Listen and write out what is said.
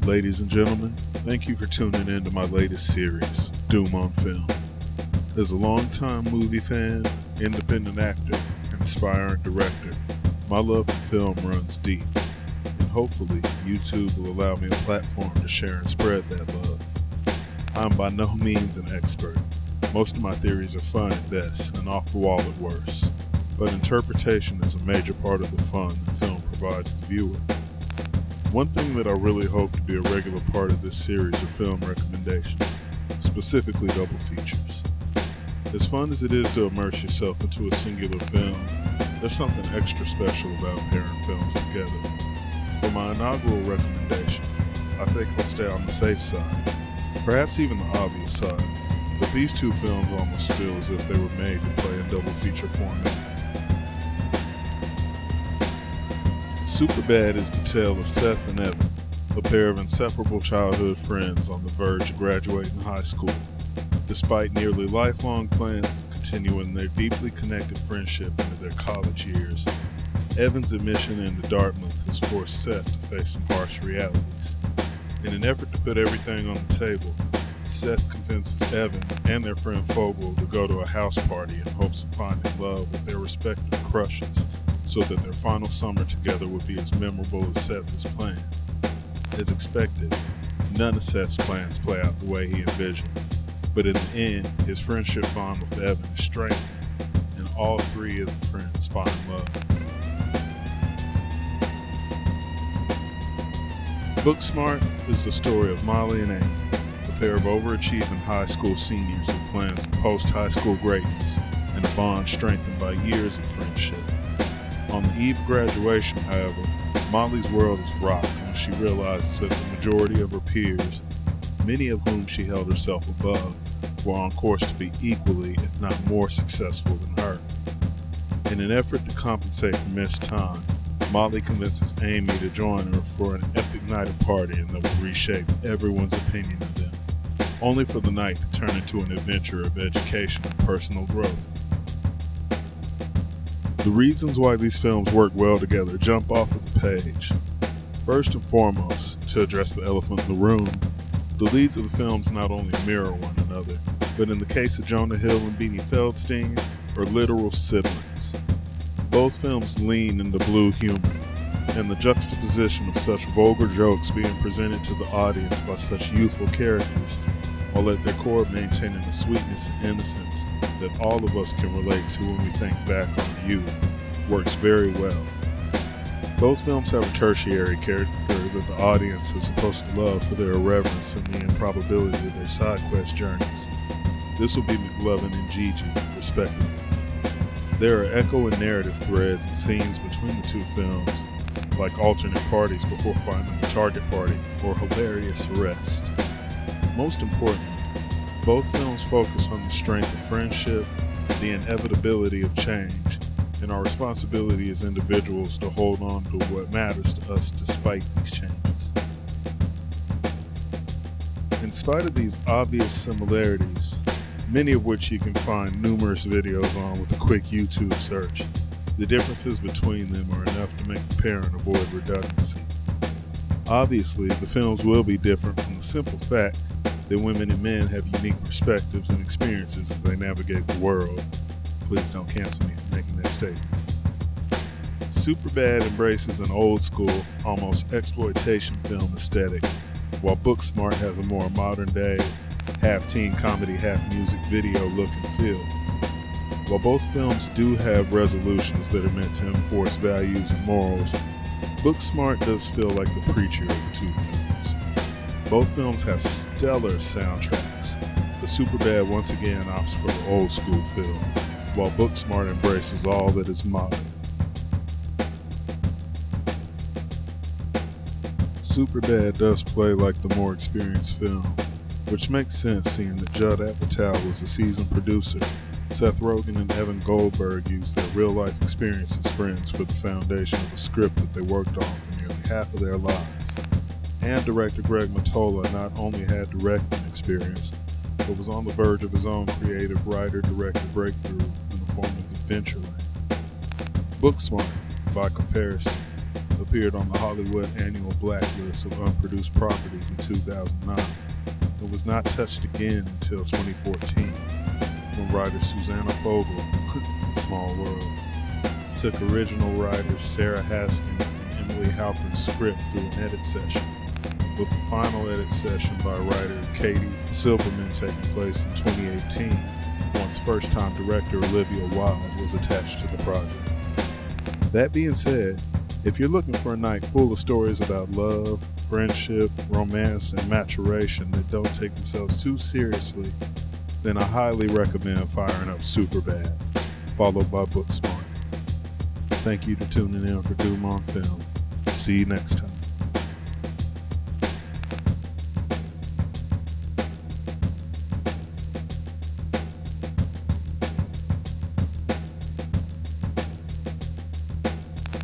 Ladies and gentlemen, thank you for tuning in to my latest series, Doom on Film. As a longtime movie fan, independent actor, and aspiring director, my love for film runs deep, and hopefully YouTube will allow me a platform to share and spread that love. I'm by no means an expert. Most of my theories are fun at best and off the wall at worst, but interpretation is a major part of the fun that film provides the viewer. One thing that I really hope to be a regular part of this series are film recommendations, specifically double features. As fun as it is to immerse yourself into a singular film, there's something extra special about pairing films together. For my inaugural recommendation, I think I'll stay on the safe side, perhaps even the obvious side, but these two films almost feel as if they were made to play in double feature format. Superbad is the tale of Seth and Evan, a pair of inseparable childhood friends on the verge of graduating high school. Despite nearly lifelong plans of continuing their deeply connected friendship into their college years, Evan's admission into Dartmouth has forced Seth to face some harsh realities. In an effort to put everything on the table, Seth convinces Evan and their friend Fogel to go to a house party in hopes of finding love with their respective crushes, so that their final summer together would be as memorable as Seth has planned. As expected, none of Seth's plans play out the way he envisioned, but in the end, his friendship bond with Evan is strengthened, and all three of the friends find love. Booksmart is the story of Molly and Amy, a pair of overachieving high school seniors with plans of post-high school greatness and a bond strengthened by years of friendship. On the eve of graduation, however, Molly's world is rocked when she realizes that the majority of her peers, many of whom she held herself above, were on course to be equally, if not more, successful than her. In an effort to compensate for missed time, Molly convinces Amy to join her for an epic night of partying that will reshape everyone's opinion of them, only for the night to turn into an adventure of education and personal growth. The reasons why these films work well together jump off of the page. First and foremost, to address the elephant in the room, the leads of the films not only mirror one another, but in the case of Jonah Hill and Beanie Feldstein, are literal siblings. Both films lean into blue humor, and the juxtaposition of such vulgar jokes being presented to the audience by such youthful characters, while at their core maintaining a sweetness and innocence that all of us can relate to when we think back on youth, works very well. Both films have a tertiary character that the audience is supposed to love for their irreverence and the improbability of their side quest journeys. This will be McLovin and Gigi, respectively. There are echo and narrative threads and scenes between the two films, like alternate parties before finding the target party or hilarious arrest. Most importantly, both films focus on the strength of friendship, the inevitability of change, and our responsibility as individuals to hold on to what matters to us despite these changes. In spite of these obvious similarities, many of which you can find numerous videos on with a quick YouTube search, the differences between them are enough to make the pairing avoid redundancy. Obviously, the films will be different from the simple fact that women and men have unique perspectives and experiences as they navigate the world. Please don't cancel me for making that statement. Superbad embraces an old-school, almost exploitation film aesthetic, while Booksmart has a more modern-day, half-teen comedy, half-music video look and feel. While both films do have resolutions that are meant to enforce values and morals, Booksmart does feel like the preacher of the two films. Both films have stellar soundtracks, but Superbad once again opts for the old school feel, while Booksmart embraces all that is modern. Superbad does play like the more experienced film, which makes sense seeing that Judd Apatow was a seasoned producer. Seth Rogen and Evan Goldberg used their real-life experience as friends for the foundation of a script that they worked on for nearly half of their lives. And director Greg Mottola not only had directing experience, but was on the verge of his own creative writer-director breakthrough in the form of Adventureland. Booksmart, by comparison, appeared on the Hollywood annual blacklist of unproduced properties in 2009 and was not touched again until 2014 when writer Susanna Fogel, Small World, took original writers Cera, Haskins, and Emily Halpern's script through an edit session, with the final edit session by writer Silberman taking place in 2018 once first-time director Olivia Wilde was attached to the project. That being said, if you're looking for a night full of stories about love, friendship, romance, and maturation that don't take themselves too seriously, then I highly recommend firing up Superbad, followed by Booksmart. Thank you for tuning in for Doom on Film. See you next time.